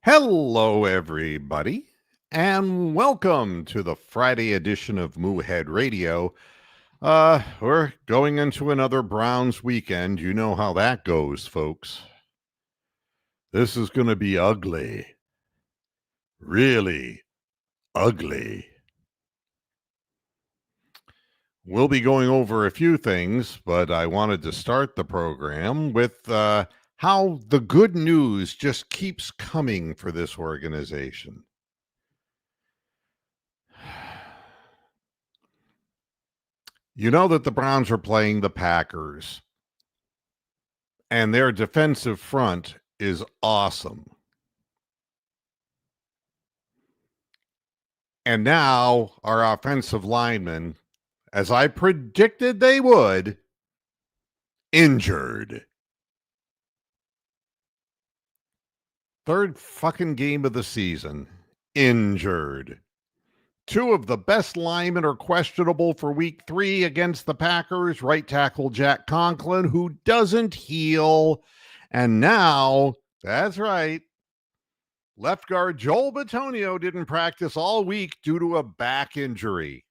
Hello, everybody, and welcome to the Friday edition of Moohead Radio. We're going into another Browns weekend. You know how that goes, folks. This is going to be ugly. Really ugly. We'll be going over a few things, but I wanted to start the program with how the good news just keeps coming for this organization. You know that the Browns are playing the Packers, and their defensive front is awesome. And now our offensive linemen, as I predicted they would, injured. Third fucking game of the season, injured. Two of the best linemen are questionable for week 3 against the Packers. Right tackle Jack Conklin, who doesn't heal. And now, that's right, left guard Joel Bitonio didn't practice all week due to a back injury.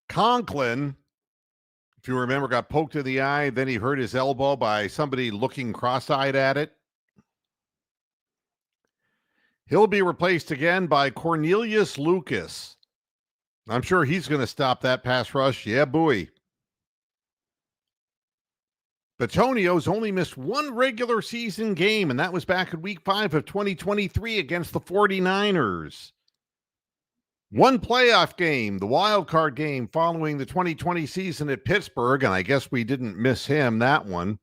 Conklin, if you remember, got poked in the eye. Then he hurt his elbow by somebody looking cross-eyed at it. He'll be replaced again by Cornelius Lucas. I'm sure he's going to stop that pass rush. Yeah, boy. Bitonio's only missed one regular season game, and that was back in week 5 of 2023 against the 49ers. One playoff game, the wild card game following the 2020 season at Pittsburgh, and I guess we didn't miss him that one.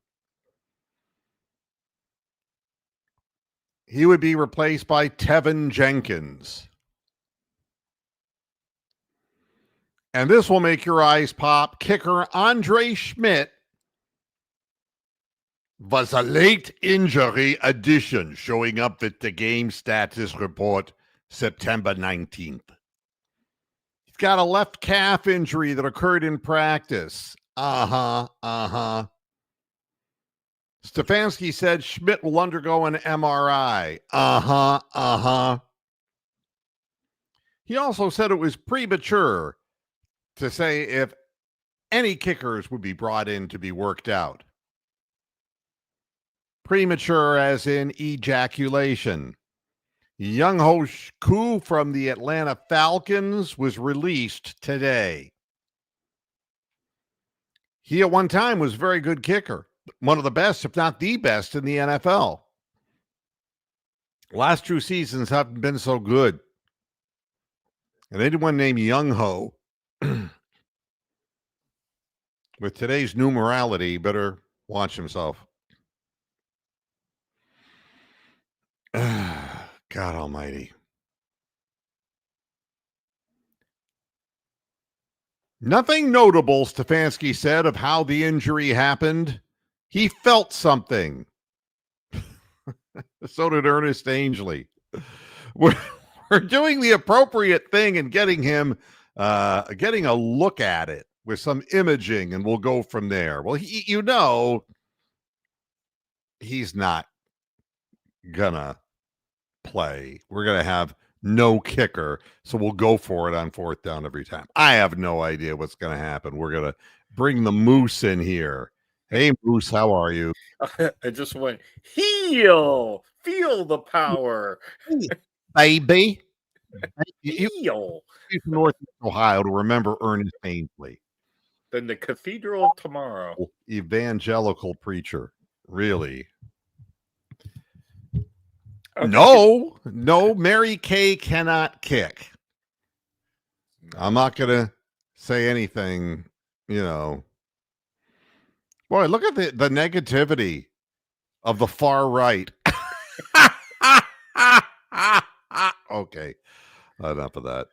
He would be replaced by Tevin Jenkins. And this will make your eyes pop. Kicker Andre Schmidt was a late injury addition, showing up with the game status report September 19th. He's got a left calf injury that occurred in practice. Stefanski said Schmidt will undergo an MRI. He also said it was premature to say if any kickers would be brought in to be worked out. Premature as in ejaculation. Young-Ho Koo from the Atlanta Falcons was released today. He at one time was a very good kicker. One of the best, if not the best, in the NFL. Last 2 seasons haven't been so good. And anyone named Young-Ho, with today's new morality, better watch himself. God almighty. Nothing notable, Stefanski said, of how the injury happened. He felt something. So did Ernest Angley. We're doing the appropriate thing and getting him, getting a look at it with some imaging, and we'll go from there. Well, he's not gonna play. We're gonna have no kicker, so we'll go for it on 4th down every time. I have no idea what's gonna happen. We're gonna bring the Moose in here. Hey, Moose, how are you? I just went, heal, feel the power. Baby. Heal. You from Northeast Ohio to remember Ernest Ainsley. Then the Cathedral of Tomorrow. Evangelical preacher. Really? Okay. No, Mary Kay cannot kick. I'm not going to say anything, Boy, look at the negativity of the far right. Okay, enough of that.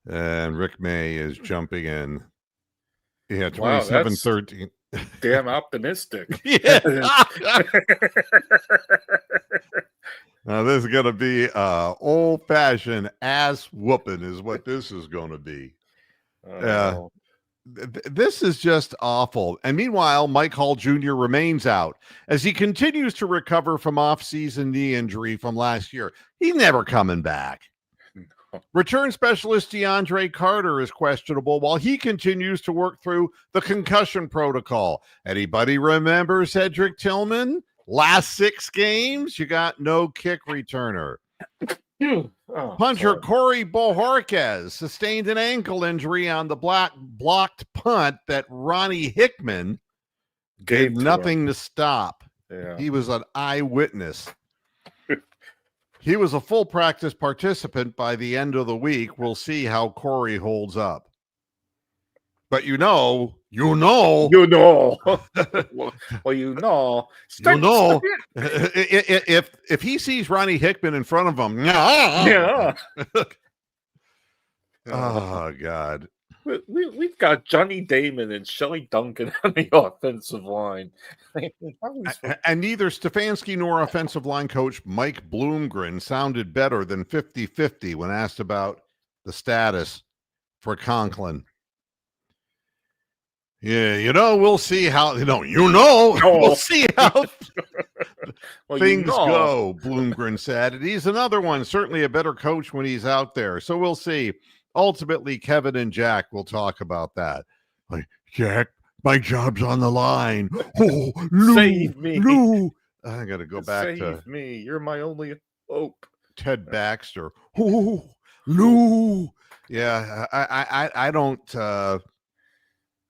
And Rick May is jumping in. Yeah, 27-13. Damn optimistic. Yeah. Now this is going to be old-fashioned ass whooping is what this is going to be. This is just awful. And meanwhile, Mike Hall Jr. remains out as he continues to recover from off-season knee injury from last year. He's never coming back. Return specialist DeAndre Carter is questionable while he continues to work through the concussion protocol. Anybody remember Cedric Tillman? Last 6 games, you got no kick returner. Punter sorry. Corey Bojorquez sustained an ankle injury on the blocked punt that Ronnie Hickman did nothing to stop. Yeah. He was an eyewitness. He was a full practice participant by the end of the week. We'll see how Corey holds up. But you know. Well, If he sees Ronnie Hickman in front of him, yeah. Oh God. We've got Johnny Damon and Shelley Duncan on the offensive line. And neither Stefanski nor offensive line coach Mike Bloomgren sounded better than 50-50 when asked about the status for Conklin. Yeah, we'll see how, we'll see how things go, Bloomgren said. And he's another one, certainly a better coach when he's out there. So we'll see. Ultimately, Kevin and Jack will talk about that. Like, Jack, my job's on the line. Oh, Lou, Save me. Lou. I got to go back Save to me. You're my only hope. Ted Baxter. Oh, Lou. Yeah, I don't.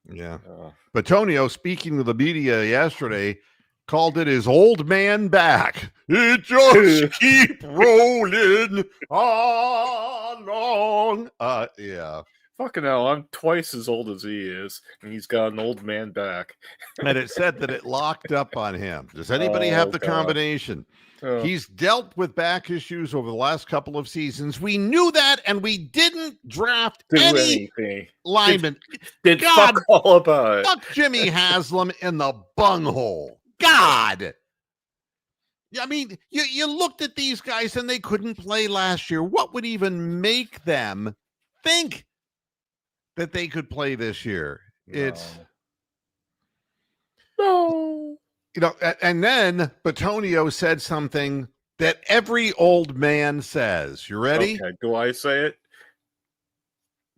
Yeah. But Tonio, speaking to the media yesterday, called it his old man back. It just keep rolling along. Yeah. Fucking hell, I'm twice as old as he is, and he's got an old man back. And it said that it locked up on him. Does anybody have the combination? He's dealt with back issues over the last couple of seasons. We knew that, and we didn't draft any lineman. Did fuck all about it. Fuck Jimmy Haslam in the bunghole. God. I mean, you looked at these guys, and they couldn't play last year. What would even make them think that they could play this year? No. And then Batonio said something that every old man says. You ready? Okay, do I say it?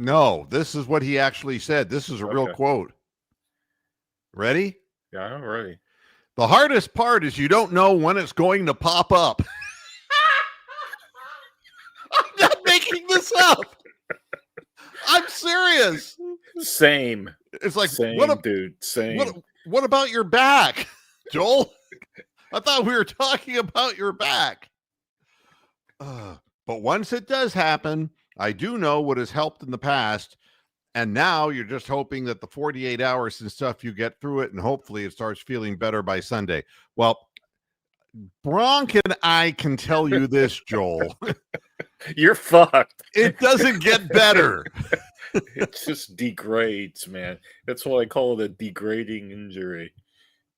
No, this is what he actually said. This is a real quote. Ready? Yeah, I'm ready. The hardest part is you don't know when it's going to pop up. I'm not making this up. I'm serious. Same. It's like, same, dude. Same. What about your back, Joel? I thought we were talking about your back. But once it does happen, I do know what has helped in the past. And now you're just hoping that the 48 hours and stuff, you get through it, and hopefully it starts feeling better by Sunday. Well, Bronk and I can tell you this, Joel. You're fucked. It doesn't get better. It just degrades, man. That's what I call it, a degrading injury.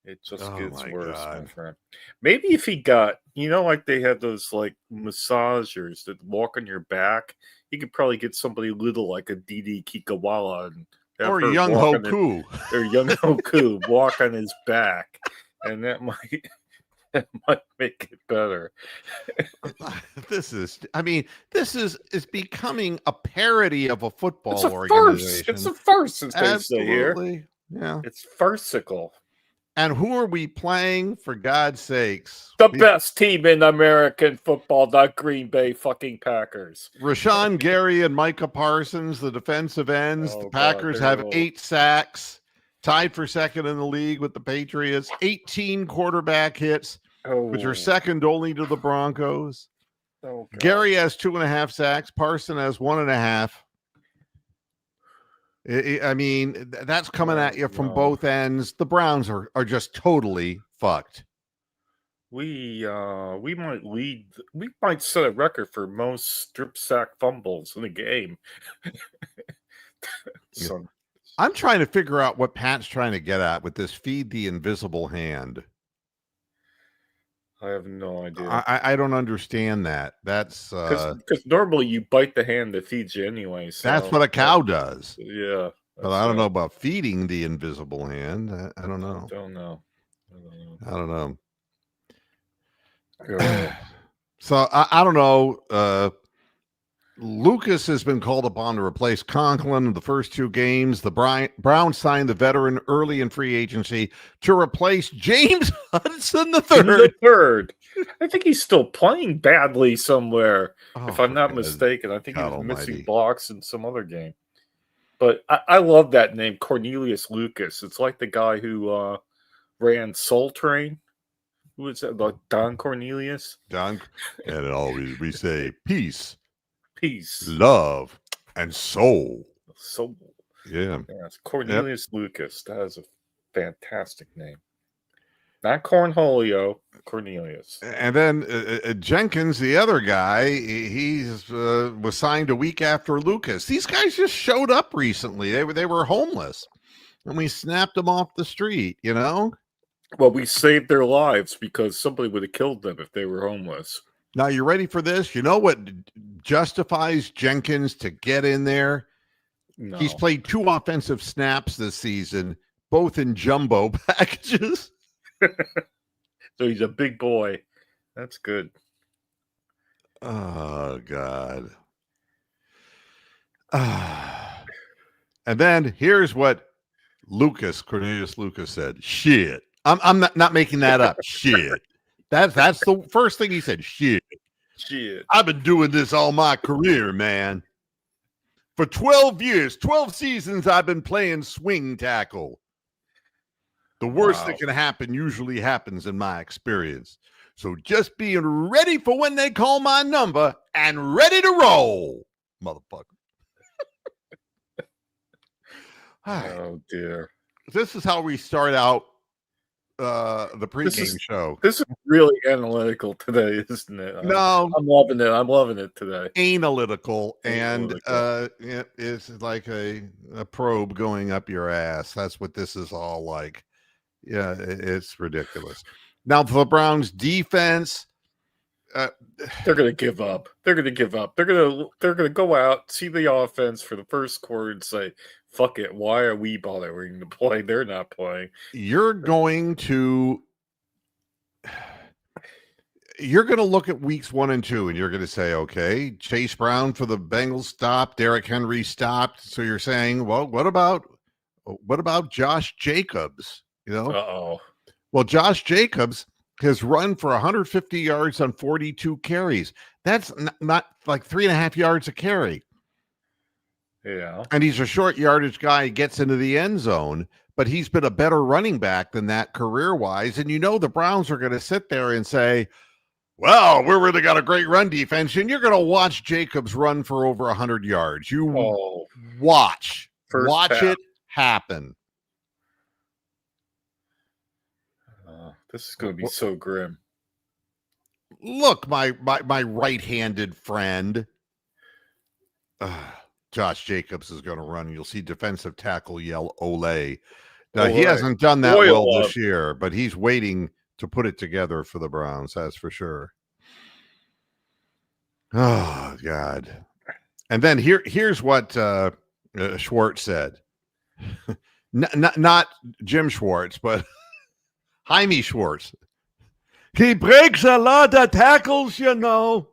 It just gets worse, my friend. Maybe if he got, like they have those like massagers that walk on your back, he could probably get somebody little like a Didi Kikawala and or Young Hoku. Or Young Hoku walk on his back, and that might make it better. This is becoming a parody of a football organization. It's a farce, as they say here. Yeah. It's farcical. And who are we playing, for God's sakes? The best team in American football, the Green Bay fucking Packers. Rashawn Gary and Micah Parsons, the defensive ends. The Packers have 8 sacks, tied for second in the league with the Patriots. 18 quarterback hits, which are second only to the Broncos. Gary has 2.5 sacks. Parson has 1.5. I mean, that's coming at you from both ends. The Browns are just totally fucked. We might set a record for most strip sack fumbles in a game. I'm trying to figure out what Pat's trying to get at with this feed the invisible hand. I have no idea. I don't understand that. That's because normally you bite the hand that feeds you anyway. So that's what a cow does. Yeah. But I don't know about feeding the invisible hand. I don't know. I don't know. So I don't know. Lucas has been called upon to replace Conklin in the first 2 games. The Browns signed the veteran early in free agency to replace James Hudson III. I think he's still playing badly somewhere, if I'm not mistaken. I think he was missing blocks in some other game. But I love that name, Cornelius Lucas. It's like the guy who ran Soul Train. Who is that? Like Don Cornelius? And always we say peace, peace, love, and soul. Soul. Yeah. Yes. Cornelius Lucas. That is a fantastic name. Not Cornholio, Cornelius. And then Jenkins, the other guy, he was signed a week after Lucas. These guys just showed up recently. They were homeless, and we snapped them off the street. You know. Well, we saved their lives because somebody would have killed them if they were homeless. Now, you ready for this? You know what justifies Jenkins to get in there? No. He's played 2 offensive snaps this season, both in jumbo packages. So he's a big boy. That's good. Oh, God. And then here's what Cornelius Lucas said. Shit. I'm not making that up. Shit. That's the first thing he said. Shit. I've been doing this all my career, man. For 12 years, 12 seasons, I've been playing swing tackle. The worst that can happen usually happens in my experience. So just being ready for when they call my number and ready to roll, motherfucker. Oh, dear. This is how we start out the pregame show. This is really analytical today, isn't it? No. I'm loving it. I'm loving it today. Analytical. And it's like a probe going up your ass. That's what this is all like. Yeah, it's ridiculous. Now, for the Browns defense, they're going to give up. They're going to give up. They're going to go out, see the offense for the first quarter, and say, "Fuck it. Why are we bothering to play? They're not playing." You're going to look at weeks 1 and 2, and you're going to say, "Okay, Chase Brown for the Bengals stopped. Derrick Henry stopped." So you're saying, "Well, what about Josh Jacobs?" You know. Well, Josh Jacobs has run for 150 yards on 42 carries. That's not like 3.5 yards a carry. Yeah. And he's a short yardage guy. He gets into the end zone, but he's been a better running back than that career-wise. And the Browns are going to sit there and say, well, we really got a great run defense, and you're going to watch Jacobs run for over 100 yards. Watch it happen. This is going to be so grim. Look, my right-handed friend. Josh Jacobs is going to run. You'll see defensive tackle yell, "Ole." Now, he hasn't done that well this year, but he's waiting to put it together for the Browns. That's for sure. Oh, God. And then here's what Schwartz said. Not Jim Schwartz, but Jaime Schwartz. He breaks a lot of tackles, you know.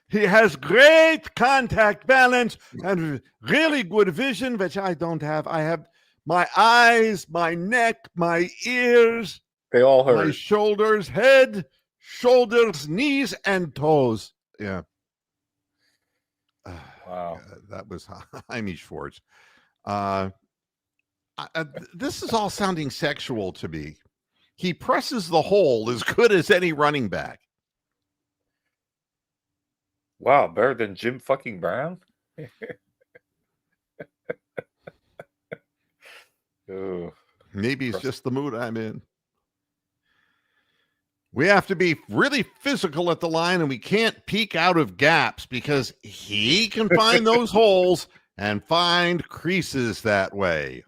He has great contact balance and really good vision, which I don't have. I have my eyes, my neck, my ears. They all hurt. My shoulders, head, shoulders, knees, and toes. Yeah. Wow. That was Jaime Schwartz. This is all sounding sexual to me. He presses the hole as good as any running back. Wow, better than Jim fucking Brown? Maybe it's just the mood I'm in. We have to be really physical at the line, and we can't peek out of gaps because he can find those holes and find creases that way.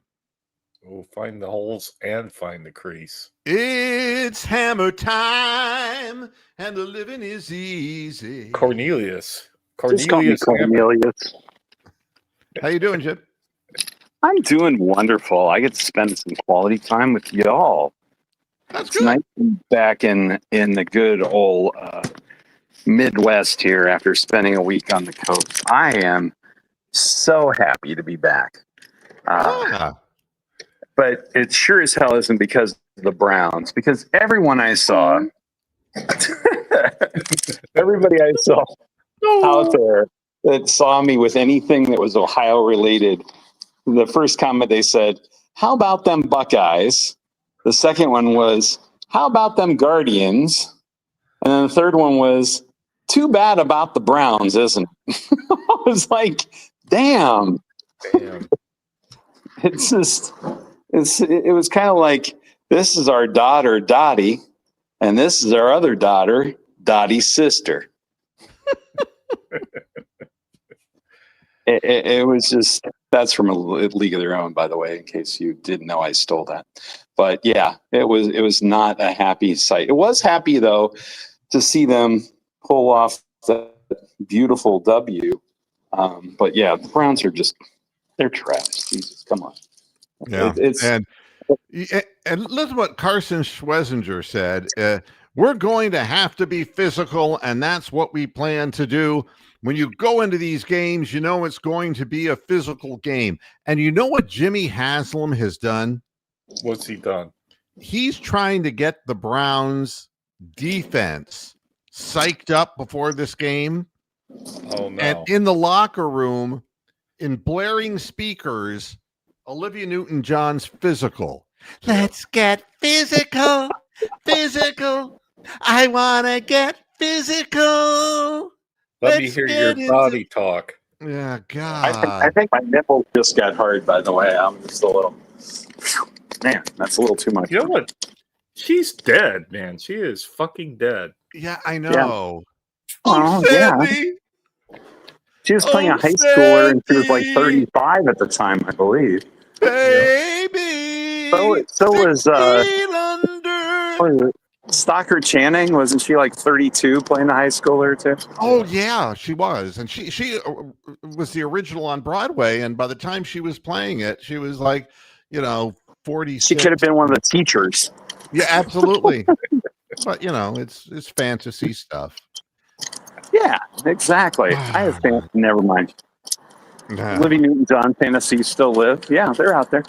Oh, find the holes and find the crease. It's hammer time, and the living is easy. Cornelius. Just call me Cornelius. How you doing, Jim? I'm doing wonderful. I get to spend some quality time with y'all. That's It's good. nice to be back in the good old Midwest here after spending a week on the coast. I am so happy to be back. But it sure as hell isn't because of the Browns, because everyone I saw, everybody I saw out there that saw me with anything that was Ohio related, the first comment they said, "How about them Buckeyes?" The second one was, "How about them Guardians?" And then the third one was, "Too bad about the Browns, isn't it?" I was like, damn. It's just, it was kind of like, this is our daughter, Dottie, and this is our other daughter, Dottie's sister. It was just, that's from a League of Their Own, by the way, in case you didn't know I stole that. But yeah, it was not a happy sight. It was happy, though, to see them pull off the beautiful W. But yeah, the Browns are just, they're trash. Jesus, come on. Yeah. And listen what Carson Schwezinger said. We're going to have to be physical, and that's what we plan to do. When you go into these games, you know it's going to be a physical game. And you know what Jimmy Haslam has done? What's he done? He's trying to get the Browns defense psyched up before this game. Oh, no. And in the locker room, in blaring speakers, Olivia Newton-John's physical. Let's get physical, physical. I want to get physical. Let me hear your body talk. Yeah, God. I think my nipple just got hard, by the way. I'm just a little, man, that's a little too much. You know what? She's dead, man. She is fucking dead. Yeah, I know. Yeah. Oh, Sandy. Yeah. She was playing a high schooler, and she was like 35 at the time, I believe. Baby. So was Stocker Channing. Wasn't she like 32 playing a high schooler too? Oh yeah, she was, and she was the original on Broadway. And by the time she was playing it, she was like, 46. She could have been one of the teachers. Yeah, absolutely. But it's fantasy stuff. Yeah, exactly. I have fantasy. Never mind. Olivia Newton-John fantasies still live. Yeah, they're out there.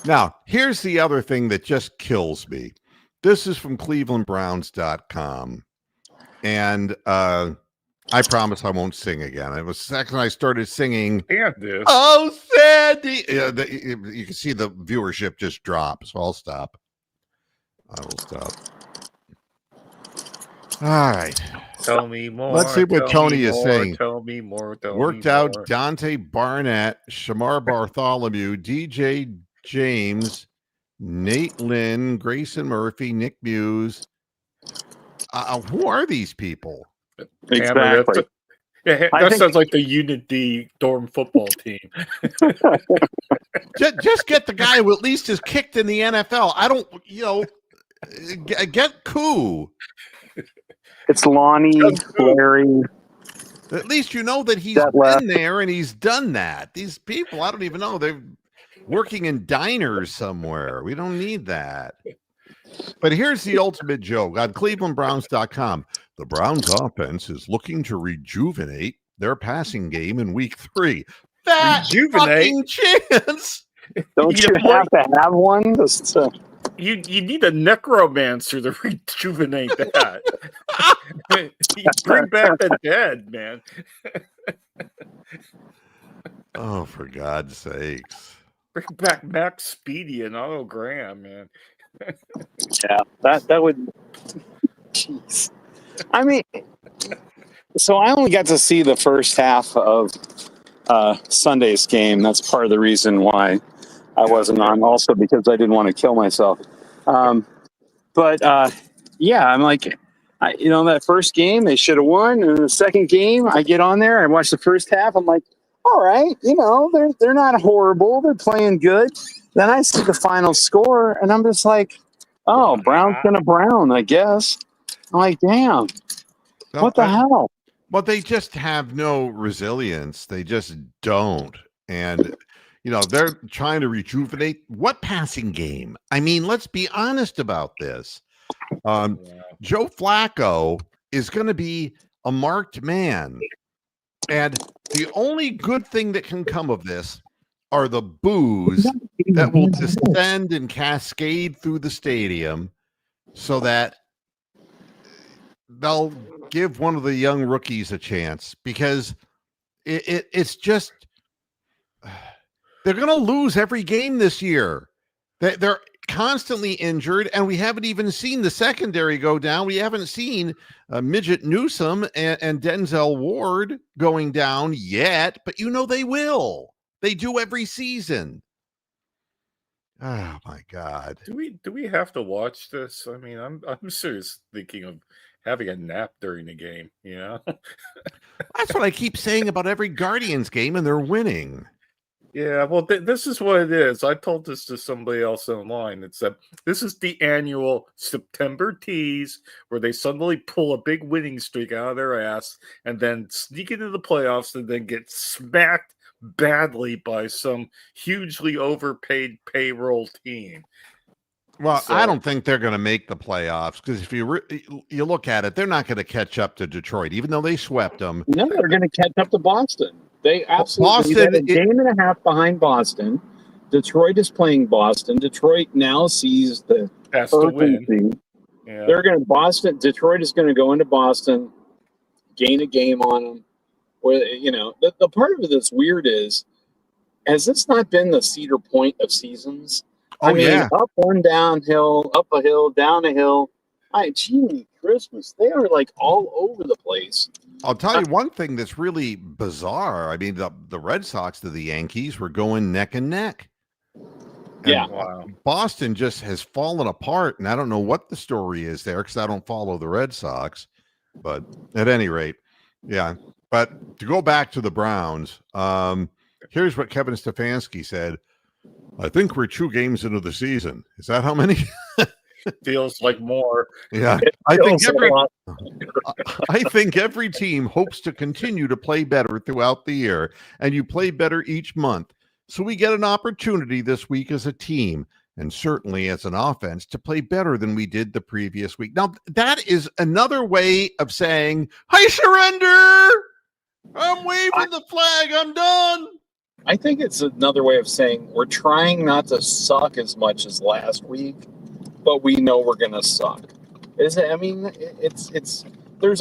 Now, here's the other thing that just kills me. This is from clevelandbrowns.com. And I promise I won't sing again. It was the second I started singing. Oh, Sandy. You can see the viewership just drop. So I'll stop. I will stop. All right. Tell me more. Let's see what Tony is saying. Tell me more. Worked out Dante Barnett, Shamar Bartholomew, DJ James, Nate Lynn, Grayson Murphy, Nick Muse. Who are these people? Exactly. That sounds like the Unity dorm football team. just get the guy who at least is kicked in the NFL. I don't, get Koo. It's Lonnie, Larry. At least you know that he's been there and he's done that. These people, I don't even know. They're working in diners somewhere. We don't need that. But here's the ultimate joke on clevelandbrowns.com. The Browns offense is looking to rejuvenate their passing game in week 3. That fucking chance. Don't you have to have one? You need a necromancer to rejuvenate that. You bring back the dead, man. Oh, for God's sakes. Bring back Max Speedy and Otto Graham, man. Yeah, that would. Jeez. I mean, so I only got to see the first half of Sunday's game. That's part of the reason why I wasn't on. Also because I didn't want to kill myself. But yeah, I'm like, that first game they should have won, and the second game I get on there, I watch the first half. I'm like, all right, they're not horrible. They're playing good. Then I see the final score, and I'm just like, oh, Brown's gonna Brown, I guess. I'm like, damn, what the hell? Well, they just have no resilience. They just don't. And, they're trying to rejuvenate what passing game? I mean, let's be honest about this. Joe Flacco is going to be a marked man. And the only good thing that can come of this are the boos that will descend and cascade through the stadium so that they'll give one of the young rookies a chance, because it's just they're going to lose every game this year. They're constantly injured, and we haven't even seen the secondary go down. We haven't seen Midget Newsome and Denzel Ward going down yet, but they will. They do every season. Oh my God! Do we have to watch this? I mean, I'm serious thinking of having a nap during the game. That's what I keep saying about every Guardians game, and they're winning. Yeah, well, this is what it is. I told this to somebody else online. It's that this is the annual September tease where they suddenly pull a big winning streak out of their ass and then sneak into the playoffs and then get smacked badly by some hugely overpaid payroll team. Well, I don't think they're going to make the playoffs, because if you look at it, they're not going to catch up to Detroit, even though they swept them. No, they're going to catch up to Boston. They absolutely have a game and a half behind Boston. Detroit is playing Boston. Detroit now sees the urgency. Yeah. Detroit is going to go into Boston, gain a game on them. Where the part of it that's weird is, has this not been the Cedar Point of seasons? Yeah. Up one downhill, up a hill, down a hill. Gee, Christmas, they are like all over the place. I'll tell you one thing that's really bizarre. I mean, the Red Sox to the Yankees were going neck and neck. And wow. Boston just has fallen apart, and I don't know what the story is there, because I don't follow the Red Sox. But at any rate, yeah. But to go back to the Browns, here's what Kevin Stefanski said. I think we're 2 games into the season. Is that how many? Feels like more. Yeah. I think every team hopes to continue to play better throughout the year, and you play better each month. So we get an opportunity this week as a team, and certainly as an offense, to play better than we did the previous week. Now, that is another way of saying, I surrender. I'm waving the flag. I'm done. I think it's another way of saying we're trying not to suck as much as last week, but we know we're going to suck. There's a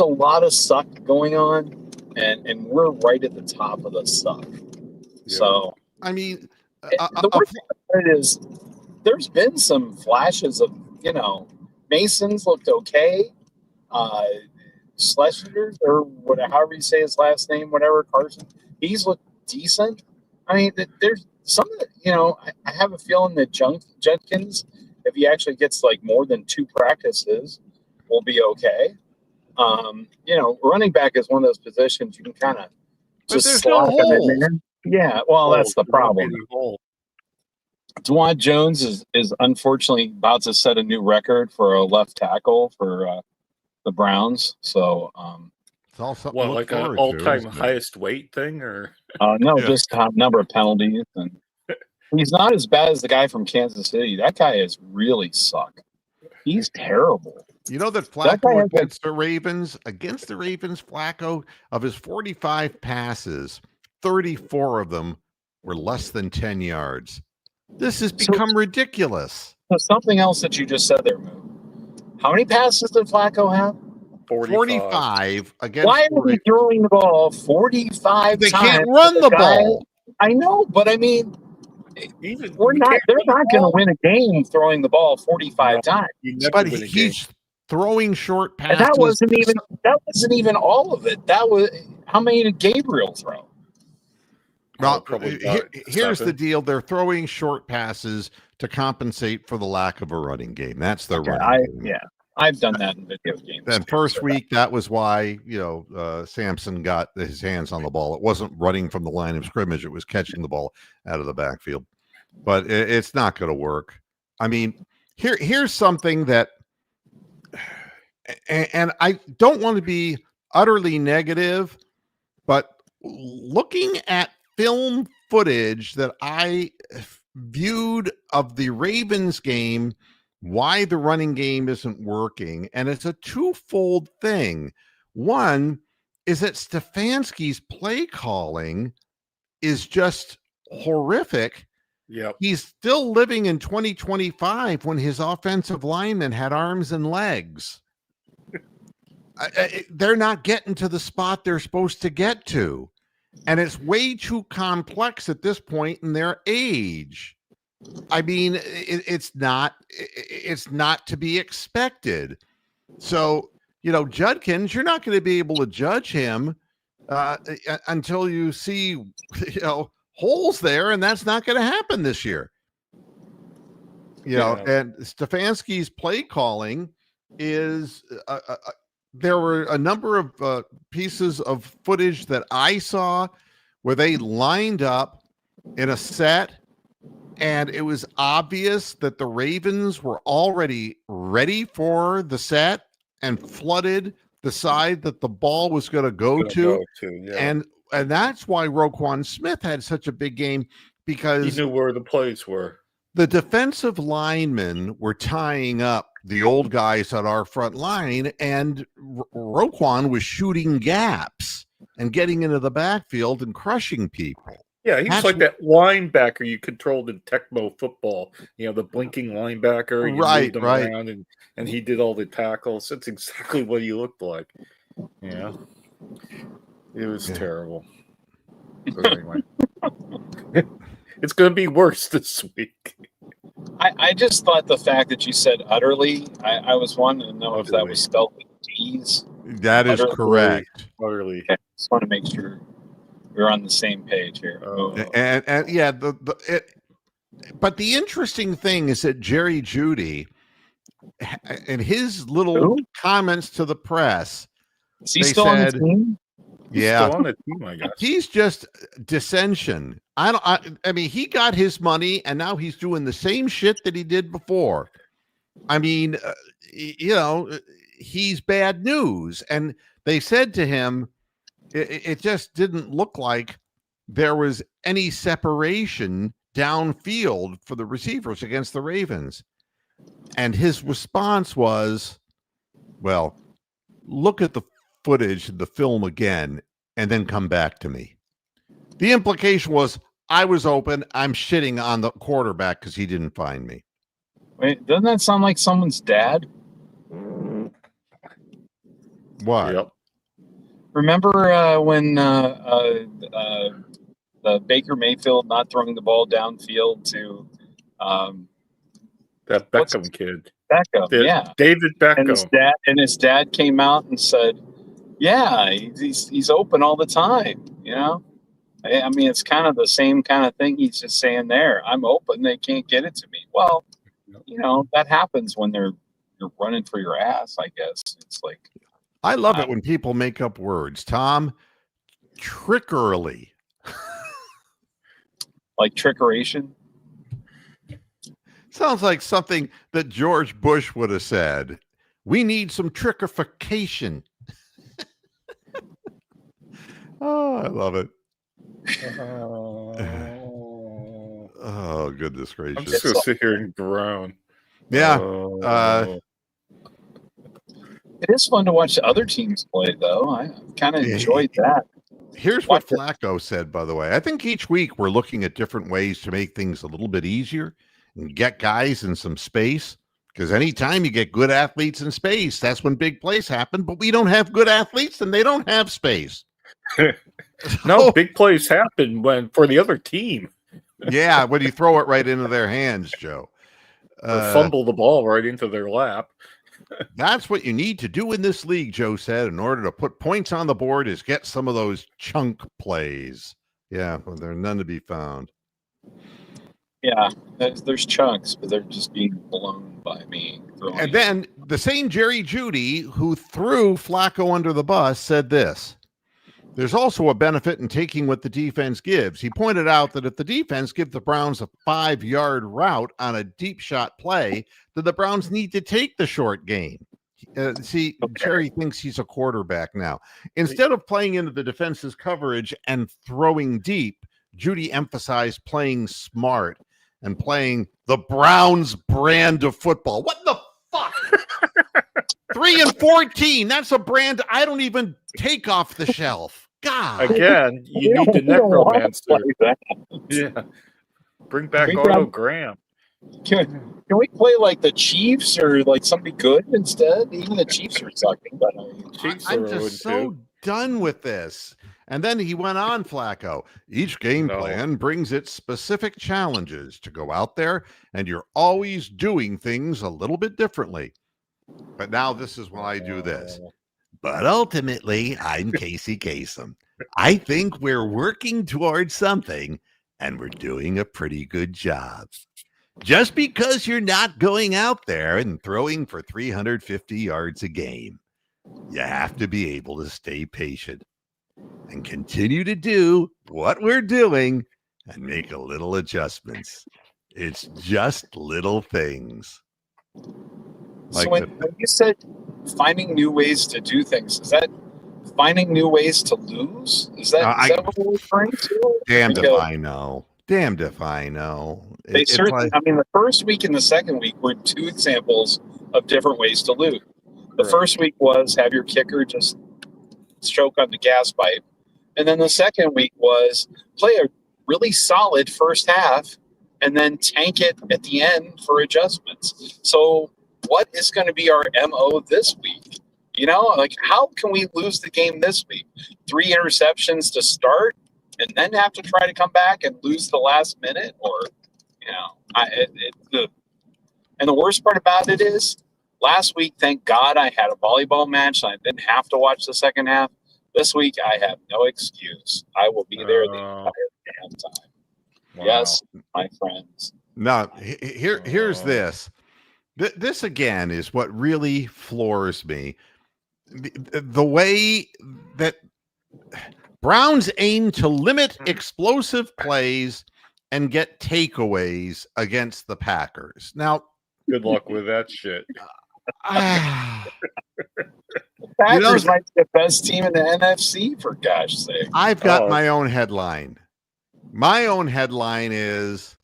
lot of suck going on, and we're right at the top of the suck. Yeah. So, I mean, the worst part is there's been some flashes of, Mason's looked okay. Schlesinger, or however you say his last name, Carson, he's looked decent. I mean, there's some, I have a feeling that Jenkins, if he actually gets like more than 2 practices, will be okay. Running back is one of those positions you can kind of just slot him in there. Yeah, well, that's the problem. Dwan Jones is unfortunately about to set a new record for a left tackle for the Browns. So, it's all something. What, like an all-time highest weight thing, or no, just top number of penalties, and he's not as bad as the guy from Kansas City. That guy is really suck. He's terrible. You know that Flacco against the Ravens, Flacco, of his 45 passes, 34 of them were less than 10 yards. This has become ridiculous. So something else that you just said there, Moo. How many passes did Flacco have? 45 against. Why are we throwing the ball 45 They times? Can't run the ball. I know, but I mean, they're not going to win a game throwing the ball 45 times. But he's throwing short passes. And that wasn't even all of it. That was, how many did Gabriel throw? Well, here's the deal. They're throwing short passes to compensate for the lack of a running game. That's their running game. Yeah, I've done that in video games. Then first week, that was why, Samson got his hands on the ball. It wasn't running from the line of scrimmage. It was catching the ball out of the backfield. But it's not going to work. I mean, here's something that, and I don't want to be utterly negative, but looking at film footage that I viewed of the Ravens game, why the running game isn't working. And it's a twofold thing. One is that Stefanski's play calling is just horrific. Yep. He's still living in 2025 when his offensive linemen had arms and legs. They're not getting to the spot they're supposed to get to. And it's way too complex at this point in their age. I mean, it's not to be expected. So, Judkins, you're not going to be able to judge him until you see, holes there, and that's not going to happen this year. And Stefanski's play calling is there were a number of pieces of footage that I saw where they lined up in a set, and it was obvious that the Ravens were already ready for the set and flooded the side that the ball was going to go to. And that's why Roquan Smith had such a big game, because he knew where the plays were. The defensive linemen were tying up the old guys at our front line, and Roquan was shooting gaps and getting into the backfield and crushing people. Yeah, he was like that linebacker you controlled in Tecmo football. The blinking linebacker. You moved him around and he did all the tackles. That's exactly what he looked like. Yeah. It was terrible. But anyway. It's going to be worse this week. I just thought the fact that you said utterly, I was wanting to know if that was spelled with D's. That is correct. Utterly. Okay. Just want to make sure we're on the same page here. And yeah, but the interesting thing is that Jerry Jeudy, in his little comments to the press, is he still on the team? Yeah, still on the team, I guess. He's just dissension. I mean, he got his money, and now he's doing the same shit that he did before. I mean, he's bad news. And they said to him, it just didn't look like there was any separation downfield for the receivers against the Ravens. And his response was, well, look at the footage, the film again, and then come back to me. The implication was, I was open. I'm shitting on the quarterback because he didn't find me. Wait, doesn't that sound like someone's dad? What? Yep. Remember when Baker Mayfield not throwing the ball downfield to that Beckham kid? Beckham, yeah, David Beckham. And his dad came out and said, "Yeah, he's open all the time." I mean, it's kind of the same kind of thing he's just saying there. I'm open; they can't get it to me. Well, that happens when you're running for your ass. I guess it's like. I love it when people make up words. Tom, trickery. Like trickeration? Sounds like something that George Bush would have said. We need some trickerification. Oh, I love it. Oh, goodness gracious. I'm just going to sit here and groan. Yeah. It is fun to watch the other teams play, though. I kind of enjoyed that. Here's what Flacco said, by the way. I think each week we're looking at different ways to make things a little bit easier and get guys in some space. Because anytime you get good athletes in space, that's when big plays happen. But we don't have good athletes and they don't have space. No, big plays happen for the other team. Yeah, when you throw it right into their hands, Joe. Or fumble the ball right into their lap. That's what you need to do in this league, Joe said, in order to put points on the board, is get some of those chunk plays. Yeah, well, there are none to be found. Yeah, there's chunks, but they're just being blown by me. And then the same Jerry Jeudy, who threw Flacco under the bus, said this. There's also a benefit in taking what the defense gives. He pointed out that if the defense gives the Browns a 5-yard route on a deep shot play, then the Browns need to take the short game. Jerry thinks he's a quarterback now. Instead of playing into the defense's coverage and throwing deep, Judy emphasized playing smart and playing the Browns brand of football. What the fuck? 3-14. That's a brand I don't even take off the shelf. God. Again, you need the necromancer. Yeah. Bring back Otto Graham. Can we play like the Chiefs or like somebody good instead? Even the Chiefs are sucking. But I'm just so done with this. And then he went on, Flacco. Each game plan brings its specific challenges to go out there, and you're always doing things a little bit differently. But now this is when I do this. But ultimately, I'm Casey Kasem. I think we're working towards something, and we're doing a pretty good job. Just because you're not going out there and throwing for 350 yards a game, you have to be able to stay patient and continue to do what we're doing and make a little adjustments. It's just little things. So when you said finding new ways to do things, is that finding new ways to lose? Is that what we're referring to? Damned if I know. Damned if I know. They certainly. I mean, the first week and the second week were two examples of different ways to lose. The first week was have your kicker just choke on the gas pipe, and then the second week was play a really solid first half and then tank it at the end for adjustments. So, what is going to be our MO this week? You know, like how can we lose the game this week? 3 interceptions to start, and then have to try to come back and lose the last minute, or and the worst part about it is, last week, thank God I had a volleyball match and I didn't have to watch the second half. This week, I have no excuse. I will be there the entire damn time. Wow. Yes, my friends. Now, here's this. This, again, is what really floors me. The way that Browns aim to limit explosive plays and get takeaways against the Packers. Now, good luck with that shit. Packers might be the best team in the NFC, for gosh sake. I've got my own headline. My own headline is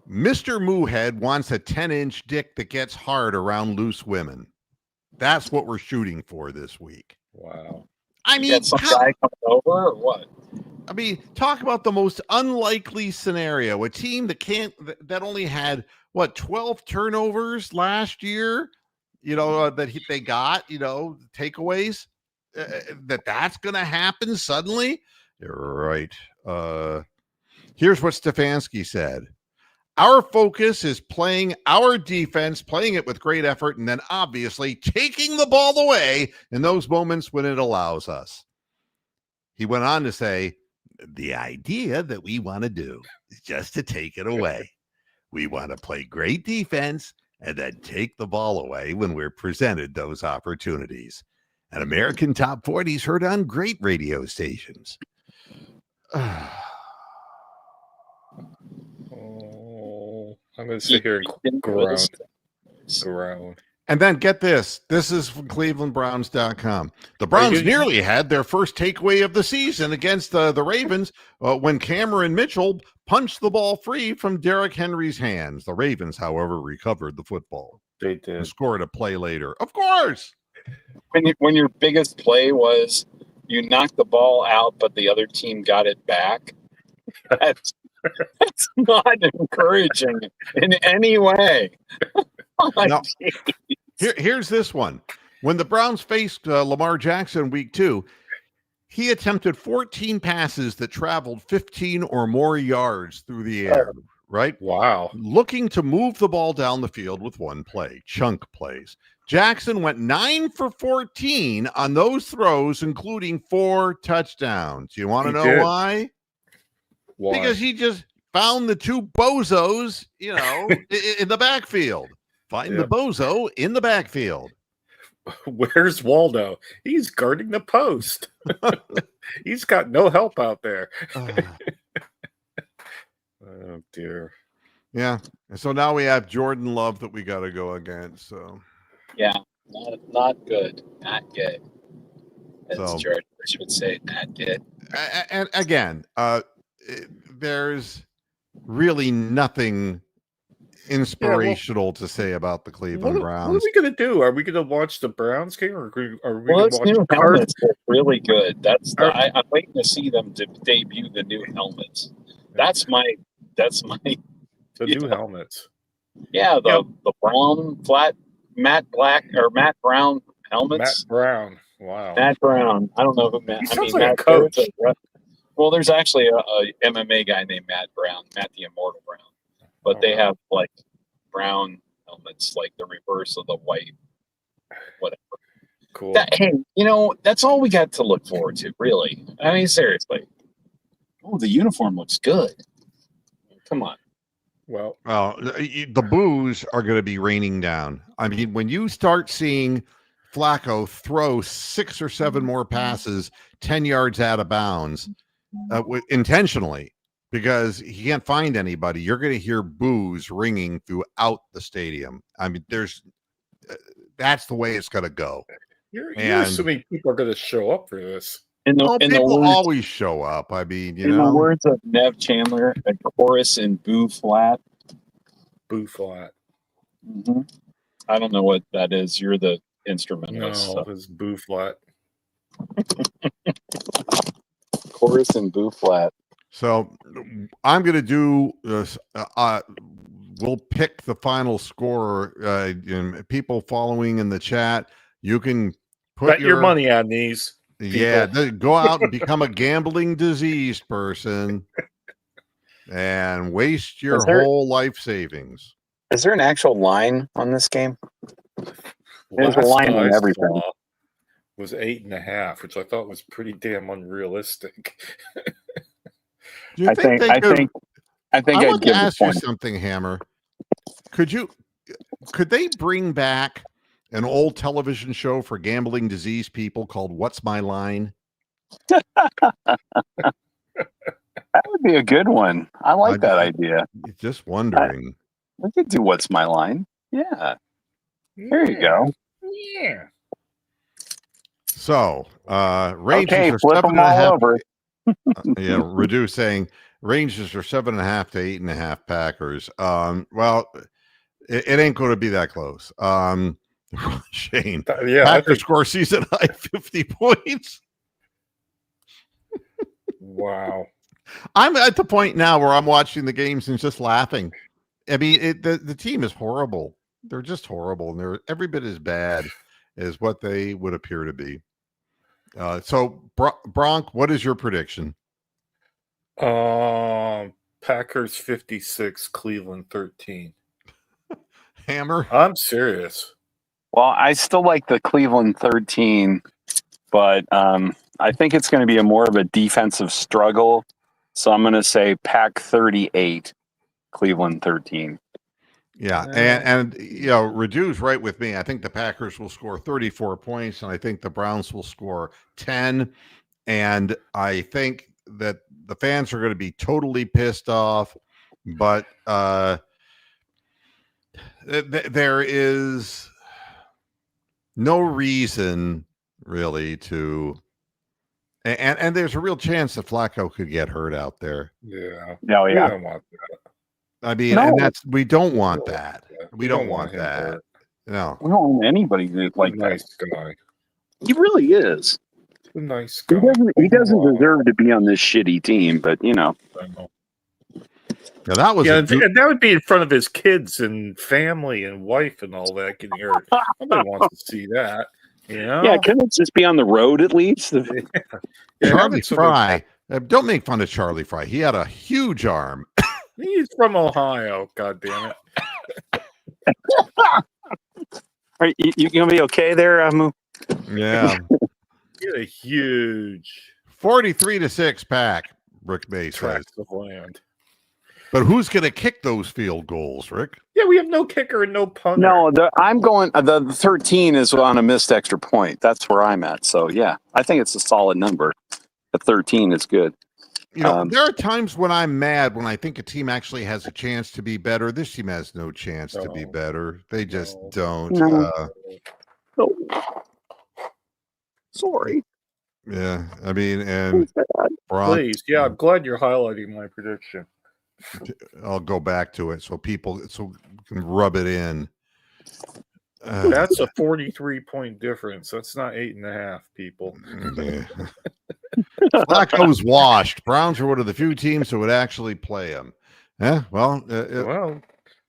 Mr. Moohead wants a 10-inch dick that gets hard around loose women. That's what we're shooting for this week. Wow. I mean, some guy coming over or what? I mean, talk about the most unlikely scenario. A team that only had 12 turnovers last year, they got, takeaways, that's going to happen suddenly. You're right. Here's what Stefanski said. Our focus is playing our defense, playing it with great effort, and then obviously taking the ball away in those moments when it allows us. He went on to say, the idea that we want to do is just to take it away. We want to play great defense and then take the ball away when we're presented those opportunities. An American Top 40 is heard on great radio stations. I'm going to sit here and groan. And then get this. This is from ClevelandBrowns.com. The Browns nearly had their first takeaway of the season against the Ravens when Cameron Mitchell punched the ball free from Derrick Henry's hands. The Ravens, however, recovered the football. They did. And scored a play later. Of course. When your biggest play was you knocked the ball out, but the other team got it back, that's not encouraging in any way. No. Here's this one. When the Browns faced Lamar Jackson week 2, he attempted 14 passes that traveled 15 or more yards through the air, right? Wow. Looking to move the ball down the field with one play, chunk plays. Jackson went 9 for 14 on those throws, including 4 touchdowns. You want to know why? Why? Because he just found the 2 bozos, in the backfield. Find the bozo in the backfield. Where's Waldo? He's guarding the post. He's got no help out there. Oh, dear. Yeah. And so now we have Jordan Love that we got to go against. So yeah, not good. Not good. It's George. should say Matt did. And again, there's really nothing inspirational to say about the Cleveland Browns. What are we going to do? Are we going to watch the Browns game, or are we Well, going to watch new helmets look really good. I'm waiting to see them debut the new helmets. That's my the new helmets. Yeah, the brown flat matte brown helmets. Matt Brown. Wow. Matt Brown. I don't know who Matt. He sounds like a coach. Well, there's actually a MMA guy named Matt Brown, Matt the Immortal Brown. But they have like brown helmets, like the reverse of the white, whatever. Cool. Hey, that's all we got to look forward to, really. I mean, seriously. Oh, the uniform looks good. Come on. Well, the boos are going to be raining down. I mean, when you start seeing Flacco throw 6 or 7 more passes 10 yards out of bounds intentionally because he can't find anybody, you're going to hear boos ringing throughout the stadium. I mean, that's the way it's going to go. You're assuming people are going to show up for this. People always show up. I mean, in the words of Nev Chandler, a chorus in Boo Flat. Boo Flat. Mm-hmm. I don't know what that is. You're the instrumentalist. No, it's Boo Flat. Chorus in Boo Flat. So I'm going to do this. We'll pick the final score. And people following in the chat, you can put your money on these. People. Yeah, go out and become a gambling diseased person and waste your whole life savings. Is there an actual line on this game? There's a line on everything. Was 8.5, which I thought was pretty damn unrealistic. I think I'd want to ask you something, Hammer. Could they bring back an old television show for gambling disease people called What's My Line? That would be a good one. I like that idea. Just wondering. We could do What's My Line. Yeah. There you go. Yeah. So, Rangers are flip them all over. Redu saying Rangers are 7.5 to 8.5 Packers. Well, it ain't going to be that close. Shane, Packers score season high 50 points. Wow. I'm at the point now where I'm watching the games and just laughing. I mean, the team is horrible. They're just horrible, and they're every bit as bad as what they would appear to be. So, Bronk, what is your prediction? Packers 56, Cleveland 13. Hammer? I'm serious. Well, I still like the Cleveland 13, but I think it's going to be more of a defensive struggle. So I'm going to say Pack 38, Cleveland 13. Yeah, and Redu's right with me. I think the Packers will score 34 points, and I think the Browns will score 10. And I think that the fans are going to be totally pissed off, but there is no reason really to, and there's a real chance that Flacco could get hurt out there. Yeah. No, yeah. We don't want that. I mean, and we don't want that. We don't want that. No. We don't want anybody like nice guy. He really is. A nice guy. He doesn't deserve to be on this shitty team, but I know. Yeah, that was and that would be in front of his kids and family and wife and all that getting hurt. Nobody wants to see that. Yeah, couldn't it just be on the road at least? Charlie Fry. Don't make fun of Charlie Fry. He had a huge arm. He's from Ohio. God damn it. Are you gonna be okay there, Amu? Yeah. He had a huge 43-6 Pack. Rick May says. Of land. But who's going to kick those field goals, Rick? Yeah, we have no kicker and no punter. No, I'm going. The 13 is on a missed extra point. That's where I'm at. So yeah, I think it's a solid number. The 13 is good. There are times when I'm mad when I think a team actually has a chance to be better. This team has no chance to be better. They just don't. No. Sorry. Yeah, I mean, and please, yeah, I'm glad you're highlighting my prediction. I'll go back to it so people can rub it in. That's a 43-point difference. That's not 8.5, people. Yeah. Flacco's washed. Browns are one of the few teams who would actually play him. Yeah, well, well,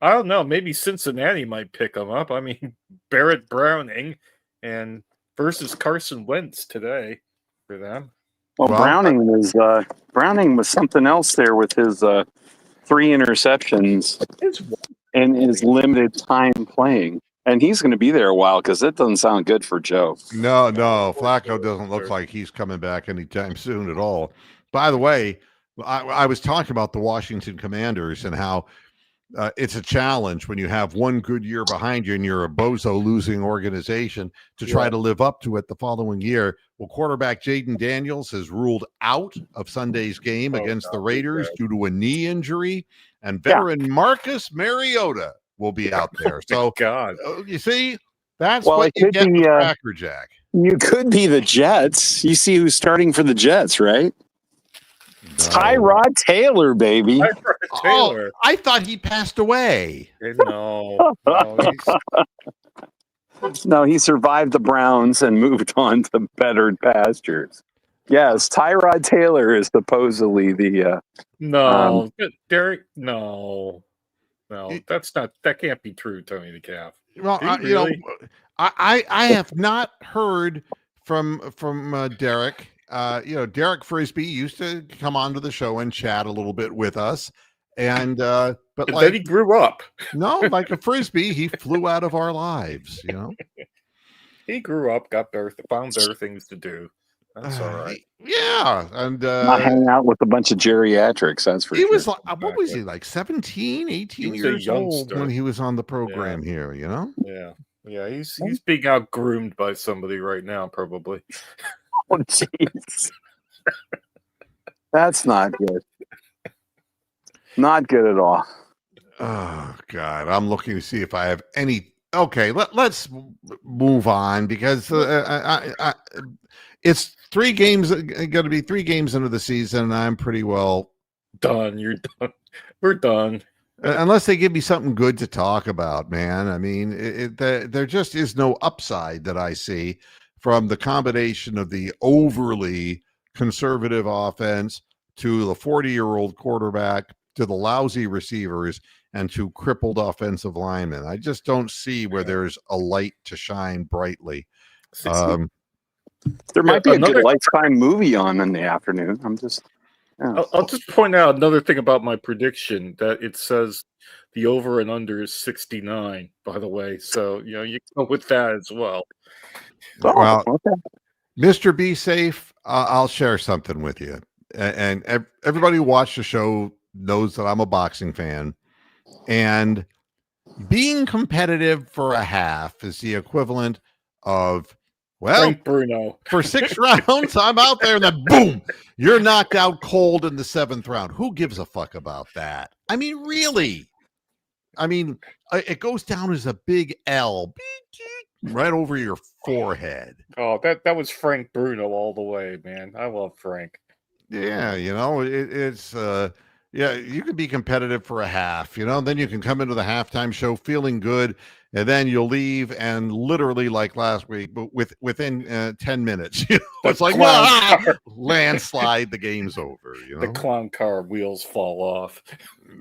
I don't know. Maybe Cincinnati might pick him up. I mean, Barrett Browning and versus Carson Wentz today for them. Well, Browning was something else there with his 3 interceptions in his limited time playing. And he's going to be there a while because that doesn't sound good for Joe. No, Flacco doesn't look like he's coming back anytime soon at all. By the way, I was talking about the Washington Commanders and how it's a challenge when you have one good year behind you and you're a bozo losing organization to try to live up to it the following year. Well, quarterback Jaden Daniels is ruled out of Sunday's game against the Raiders due to a knee injury, and veteran Marcus Mariota will be out there. So, you see, that's what you get with Cracker Jack. You could be the Jets. You see who's starting for the Jets, right? No. Tyrod Taylor, baby. Tyrod Taylor. Oh, I thought he passed away. No. No, he survived the Browns and moved on to better pastures. Yes, Tyrod Taylor is supposedly the no, Derek. No, that can't be true, Tony the Calf. Well, really? I have not heard from Derek. Derek Frisbee used to come onto the show and chat a little bit with us, and but then he grew up. No, like a Frisbee, he flew out of our lives. He grew up, found better things to do. That's all right. Yeah, and not hanging out with a bunch of geriatrics. That's for sure. He was like, what was he like? 17, 18 years old when he was on the program here. Yeah, he's being out groomed by somebody right now, probably. Oh, jeez. That's not good. Not good at all. Oh, God. I'm looking to see if I have any. Okay, let's move on because it's 3 games, going to be 3 games into the season, and I'm pretty well done. You're done. We're done. Unless they give me something good to talk about, man. I mean, there just is no upside that I see from the combination of the overly conservative offense to the 40-year-old quarterback to the lousy receivers and to crippled offensive linemen. I just don't see where there's a light to shine brightly. There might be a good Lifetime movie on in the afternoon. I'll just point out another thing about my prediction, that it says the over and under is 69, by the way. So, you can go with that as well. Well, Mr. Be Safe, I'll share something with you. And everybody who watched the show knows that I'm a boxing fan. And being competitive for a half is the equivalent of, Frank Bruno. For 6 rounds, I'm out there, and then boom, you're knocked out cold in the 7th round. Who gives a fuck about that? I mean, really? I mean, it goes down as a big L right over your forehead. Oh, that was Frank Bruno all the way, man. I love Frank. Yeah, it's you can be competitive for a half, then you can come into the halftime show feeling good, and then you'll leave and literally like last week, but within 10 minutes, it's like landslide, the game's over. The clown car wheels fall off.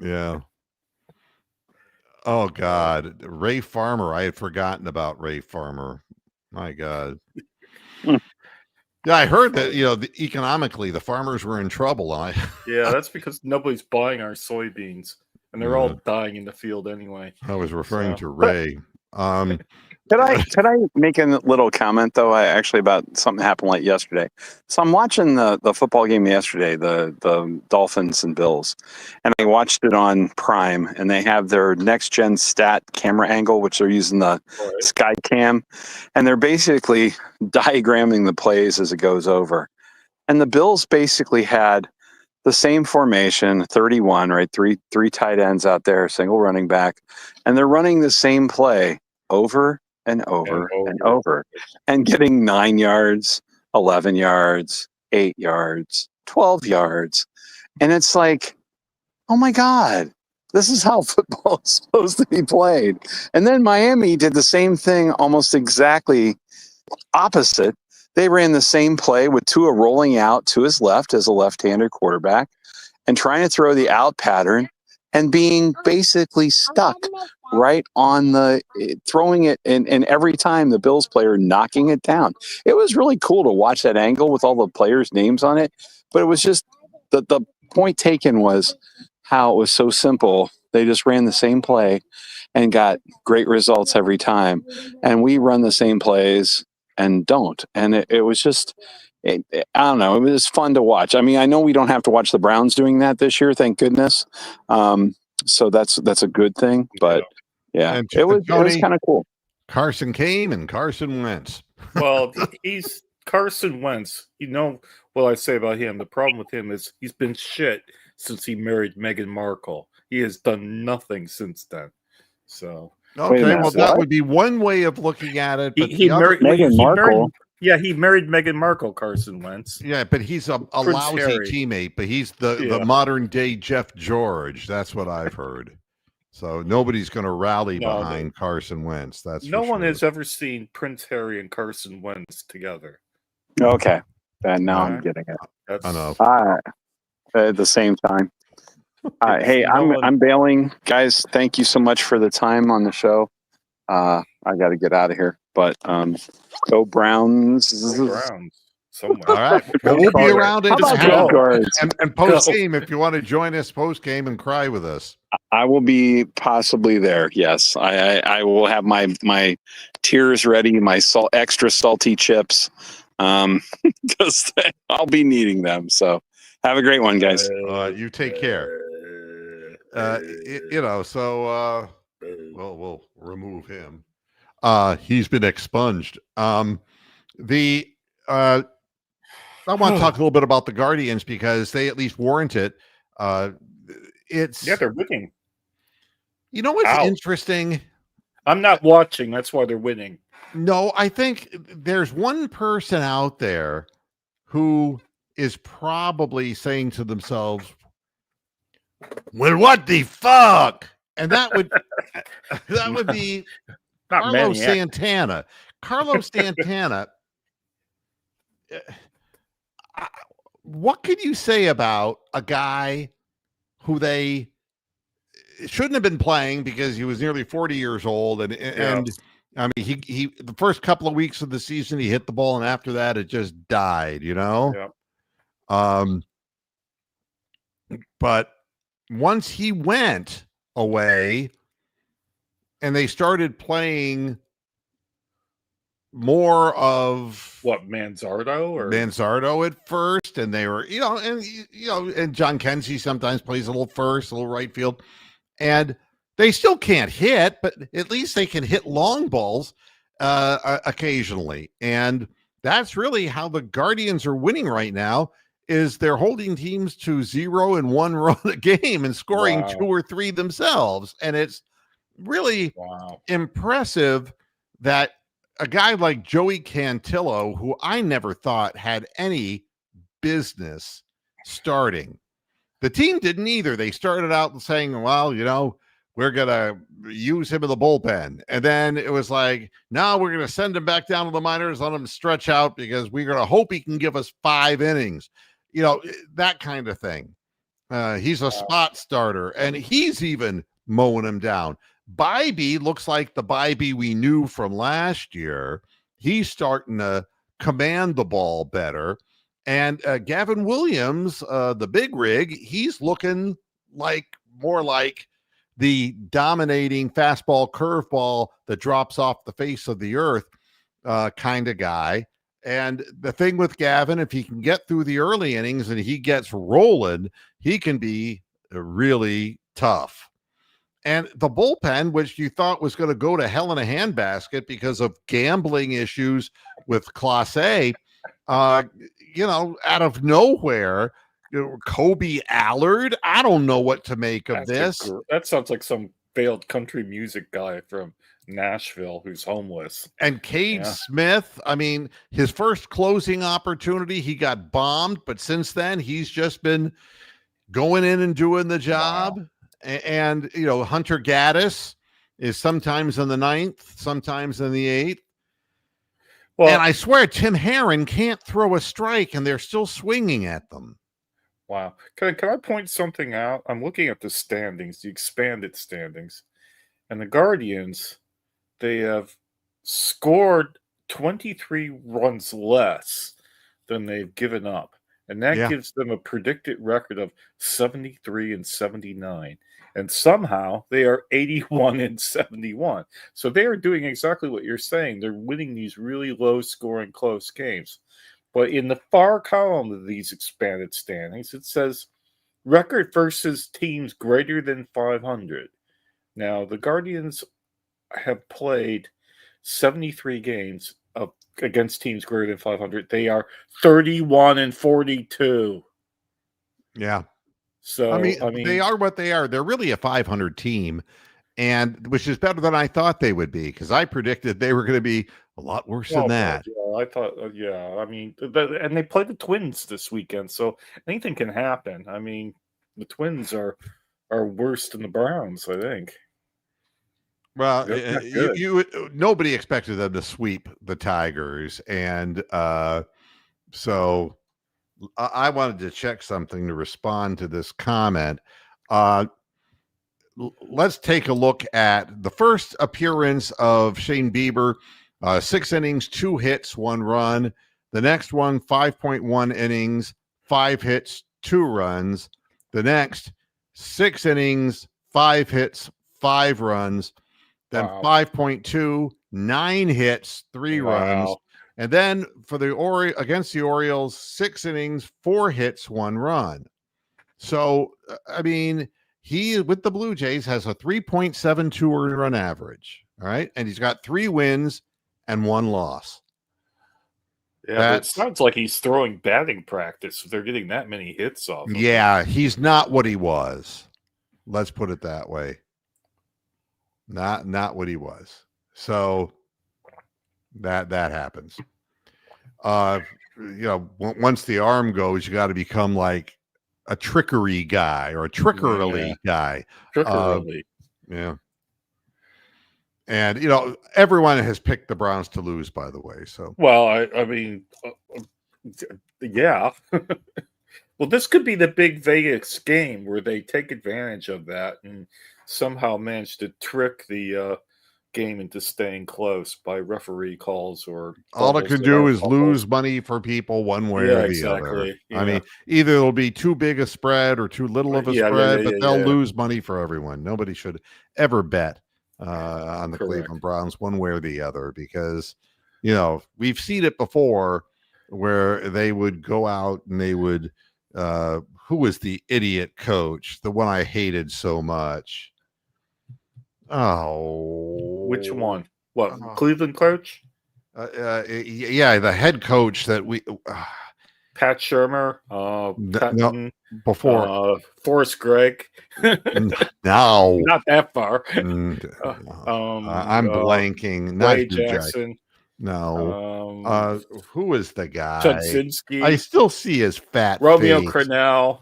Yeah. Oh God, Ray Farmer! I had forgotten about Ray Farmer. My God. Yeah, I heard that economically the farmers were in trouble. Yeah, that's because nobody's buying our soybeans, and they're all dying in the field anyway. I was referring to Ray. Could I make a little comment though? Actually, about something happened late yesterday. So I'm watching the football game yesterday, the Dolphins and Bills, and I watched it on Prime, and they have their next gen stat camera angle, which they're using the Sky Cam, and they're basically diagramming the plays as it goes over. And the Bills basically had the same formation, 31, right? Three tight ends out there, single running back, and they're running the same play over and over and over and getting 9 yards, 11 yards, 8 yards, 12 yards. And it's like, oh my God, this is how football is supposed to be played. And then Miami did the same thing, almost exactly opposite. They ran the same play with Tua rolling out to his left as a left-handed quarterback and trying to throw the out pattern and being basically stuck right on the throwing it. And every time the Bills player knocking it down. It was really cool to watch that angle with all the players' names on it. But it was just the point taken was how it was so simple. They just ran the same play and got great results every time. And we run the same plays and don't. And it was just, I don't know. It was fun to watch. I mean, I know we don't have to watch the Browns doing that this year, thank goodness. So that's a good thing. But yeah, it was kind of cool. Carson came and Carson went. Well, he's Carson Wentz. You know what I say about him? The problem with him is he's been shit since he married Meghan Markle. He has done nothing since then. So okay, well, that would be one way of looking at it. But he married Meghan Markle. He married Meghan Markle, Carson Wentz. Yeah, but he's a lousy teammate. But he's the modern day Jeff George. That's what I've heard. So nobody's going to rally behind Carson Wentz. That's no one has ever seen Prince Harry and Carson Wentz together. Okay, and now I'm getting it. I know. At the same time. Hey, I'm bailing, guys. Thank you so much for the time on the show. I got to get out of here, but go Browns. Go Browns. Somewhere. All right. Well, we'll be around and post game if you want to join us post game and cry with us. I will be possibly there. Yes, I will have my tears ready, my extra salty chips, because I'll be needing them. So have a great one, guys. You take care. We'll remove him. He's been expunged. I want to talk a little bit about the Guardians because they at least warrant it. They're winning. You know what's interesting? I'm not watching. That's why they're winning. No, I think there's one person out there who is probably saying to themselves, well, what the fuck? And that would be Carlos Santana. Carlos Santana. What could you say about a guy who they shouldn't have been playing because he was nearly 40 years old, and I mean he the first couple of weeks of the season he hit the ball, and after that it just died, you know. But once he went away and they started playing more of Manzardo at first, and they were, and John Kensey sometimes plays a little first, a little right field, and they still can't hit, but at least they can hit long balls occasionally. And that's really how the Guardians are winning right now, is they're holding teams to 0 and 1 run a game and scoring 2 or 3 themselves. And it's really impressive that a guy like Joey Cantillo, who I never thought had any business starting. The team didn't either. They started out saying, well, we're going to use him in the bullpen. And then it was like, no, we're going to send him back down to the minors, let him stretch out because we're going to hope he can give us 5 innings. That kind of thing. He's a spot starter, and he's even mowing him down. Bybee looks like the Bybee we knew from last year. He's starting to command the ball better. And Gavin Williams, the big rig, he's looking more like the dominating fastball curveball that drops off the face of the earth kind of guy. And the thing with Gavin, if he can get through the early innings and he gets rolling, he can be really tough. And the bullpen, which you thought was going to go to hell in a handbasket because of gambling issues with Class A, out of nowhere, Kobe Allard, I don't know what to make of this. That sounds like some failed country music guy from Nashville who's homeless. And Cade Smith, I mean, his first closing opportunity, he got bombed, but since then he's just been going in and doing the job. Wow. And Hunter Gaddis is sometimes in the 9th, sometimes in the 8th. Well, and I swear Tim Herron can't throw a strike, and they're still swinging at them. Wow. Can I point something out? I'm looking at the standings, the expanded standings. And the Guardians, they have scored 23 runs less than they've given up. And that gives them a predicted record of 73-79. And somehow they are 81-71. So they are doing exactly what you're saying. They're winning these really low-scoring, close games. But in the far column of these expanded standings, it says record versus teams greater than 500. Now, the Guardians have played 73 games against teams greater than 500. They are 31-42. Yeah. So I mean, they are what they are. They're really a 500 team, and which is better than I thought they would be, because I predicted they were going to be a lot worse than that. Yeah, I thought. I mean, and they play the Twins this weekend, so anything can happen. I mean, the Twins are worse than the Browns, I think. Well, nobody expected them to sweep the Tigers, and so I wanted to check something to respond to this comment. Let's take a look at the first appearance of Shane Bieber. 6 innings, 2 hits, 1 run. The next one, 5.1 innings, 5 hits, 2 runs. The next, 6 innings, 5 hits, 5 runs. Then 5.2, 9 hits, 3 runs. And then for against the Orioles, 6 innings, 4 hits, 1 run. So, I mean, he, with the Blue Jays, has a 3.72 earned run average. All right. And he's got 3 wins and 1 loss. Yeah, but it sounds like he's throwing batting practice if they're getting that many hits off. Yeah, he's not what he was. Let's put it that way. Not what he was. So that happens. Once the arm goes, you got to become like a trickery guy or a trickery guy. Trickery. Yeah. And everyone has picked the Browns to lose, by the way. So I mean, yeah. Well, this could be the big Vegas game where they take advantage of that and somehow manage to trick the game into staying close by referee calls or all it can do is lose money for people one way or the other. Yeah. I mean, either it'll be too big a spread or too little of a spread, but they'll lose money for everyone. Nobody should ever bet on the Cleveland Browns one way or the other, because we've seen it before where they would go out and they would who was the idiot coach, the one I hated so much? Which one? What, Cleveland coach? Yeah, the head coach that we Pat Shermer, no, before Forrest Gregg. No, not that far. I'm blanking. Ray Jackson. No. Who is the guy? Chudzinski. I still see his fat Romeo face. Crennel.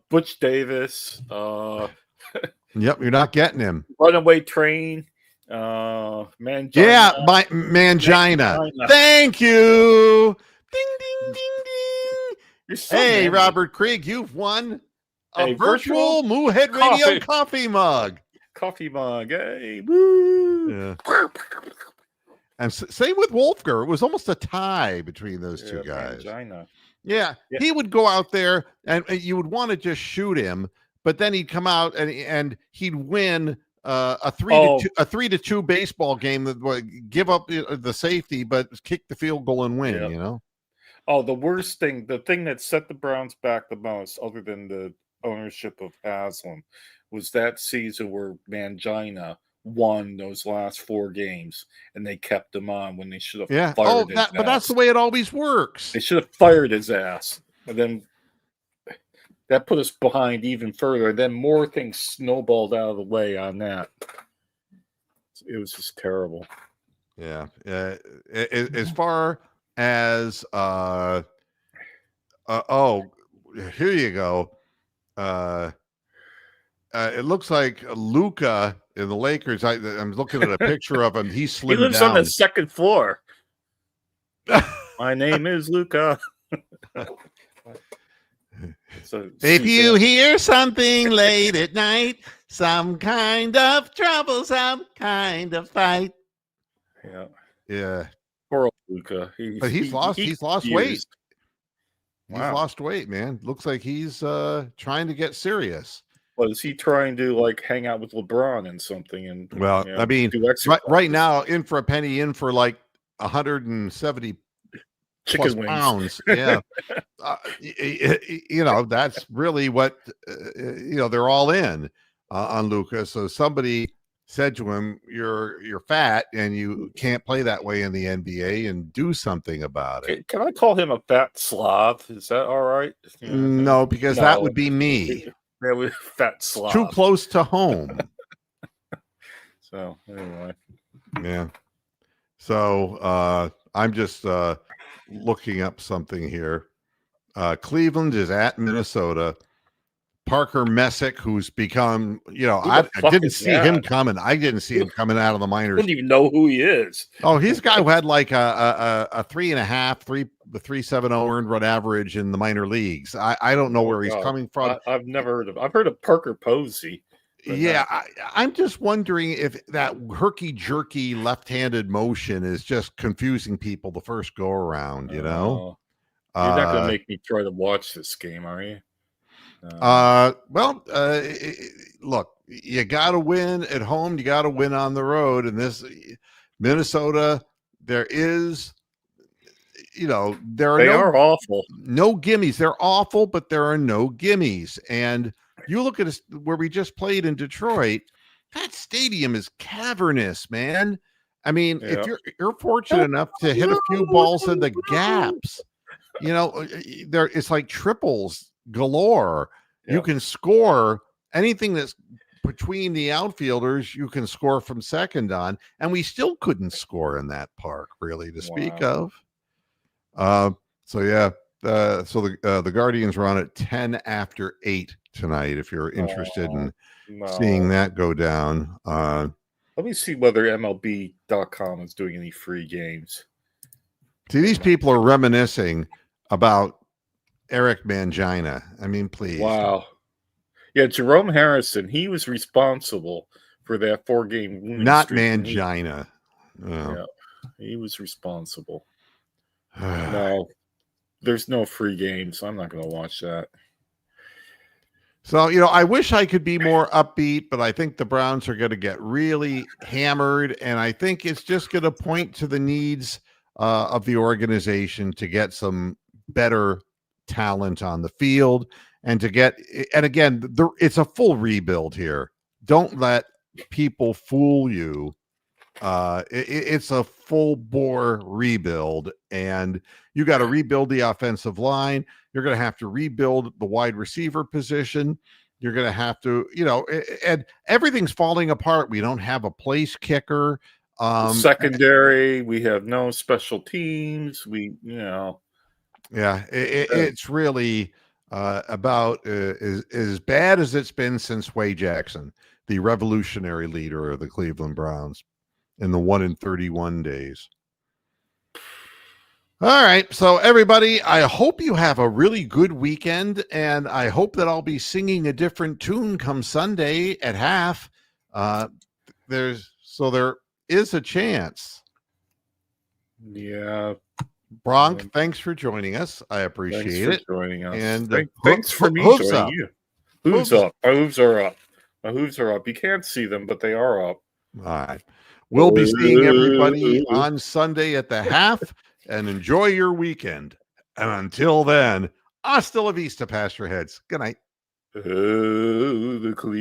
Butch Davis. Yep, you're not getting him. Runaway Train. Mangina. Yeah, Mangina. Thank you. Ding, ding, ding, ding. Hey, Robert Krieg, you've won a virtual Moohead Radio coffee mug. Coffee mug. Hey, woo. Yeah. And same with Wolfger. It was almost a tie between those two guys. Mangina. Yeah, he would go out there and you would want to just shoot him, but then he'd come out and he'd win a 3-2 baseball game that would give up the safety, but kick the field goal and win. Oh, the worst thing, the thing that set the Browns back the most, other than the ownership of Haslam, was that season where Mangina won those last 4 games, and they kept him on when they should have fired his ass. But that's the way it always works. They should have fired his ass. And then that put us behind even further. Then more things snowballed out of the way on that. It was just terrible. Yeah. As far as here you go. It looks like Luka in the Lakers. I'm looking at a picture of him. He's slimmed down. He lives on the second floor. My name is Luka. If you hear something late at night, some kind of trouble, some kind of fight. Yeah. Poor old Luka. But he's lost weight. Wow. He's lost weight, man. Looks like he's trying to get serious. Well, is he trying to like hang out with LeBron and something? And I mean, right now, in for a penny, in for like 170 chicken plus pounds. Yeah. That's really what they're all in on Luka. So somebody said to him, you're fat and you can't play that way in the NBA, and do something about it. Can I call him a fat slob? Is that all right? No, because that would be me. That was fat slob. Too close to home. So anyway. Yeah. So I'm just looking up something here. Cleveland is at Minnesota. Parker Messick, who's become, I didn't see him coming. I didn't see him coming out of the minors. I don't even know who he is. Oh, he's a guy who had like a 3.70 earned run average in the minor leagues. I don't know where he's coming from. I've never heard of him. I've heard of Parker Posey. Yeah, I'm just wondering if that herky-jerky left-handed motion is just confusing people the first go-around, You're not going to make me try to watch this game, are you? Look, you got to win at home. You got to win on the road. And this Minnesota, there is, they are awful. No gimmies. They're awful, but there are no gimmies. And you look at where we just played in Detroit, that stadium is cavernous, man. I mean, if you're fortunate enough to hit a few balls in the gaps, it's like triples galore. You can score anything that's between the outfielders. You can score from second on, and we still couldn't score in that park really to speak of. So the Guardians are on at 10 after 8 tonight. If you're interested in seeing that go down, let me see whether MLB.com is doing any free games. See, these people are reminiscing about Eric Mangina. I mean, please. Wow. Yeah, Jerome Harrison, he was responsible for that 4-game winning Not streak. Mangina. Yeah, he was responsible. No, there's no free games. I'm not going to watch that. So, I wish I could be more upbeat, but I think the Browns are going to get really hammered, and I think it's just going to point to the needs of the organization to get some better talent on the field, and again, it's a full rebuild here. Don't let people fool you. It's a full bore rebuild, and you got to rebuild the offensive line. You're going to have to rebuild the wide receiver position. You're going to have to, and everything's falling apart. We don't have a place kicker. Secondary, we have no special teams. Yeah, it's really about as bad as it's been since Way Jackson, the revolutionary leader of the Cleveland Browns in the 1-31 days. All right, so everybody, I hope you have a really good weekend, and I hope that I'll be singing a different tune come Sunday at half. There is a chance. Yeah. Bronk, thanks for joining us. I appreciate it. Joining us. And thanks for me joining you. Hooves up. My hooves are up. My hooves are up. You can't see them, but they are up. All right. We'll be seeing everybody on Sunday at the half, and enjoy your weekend. And until then, hasta la vista, past your heads. Good night. The Cleveland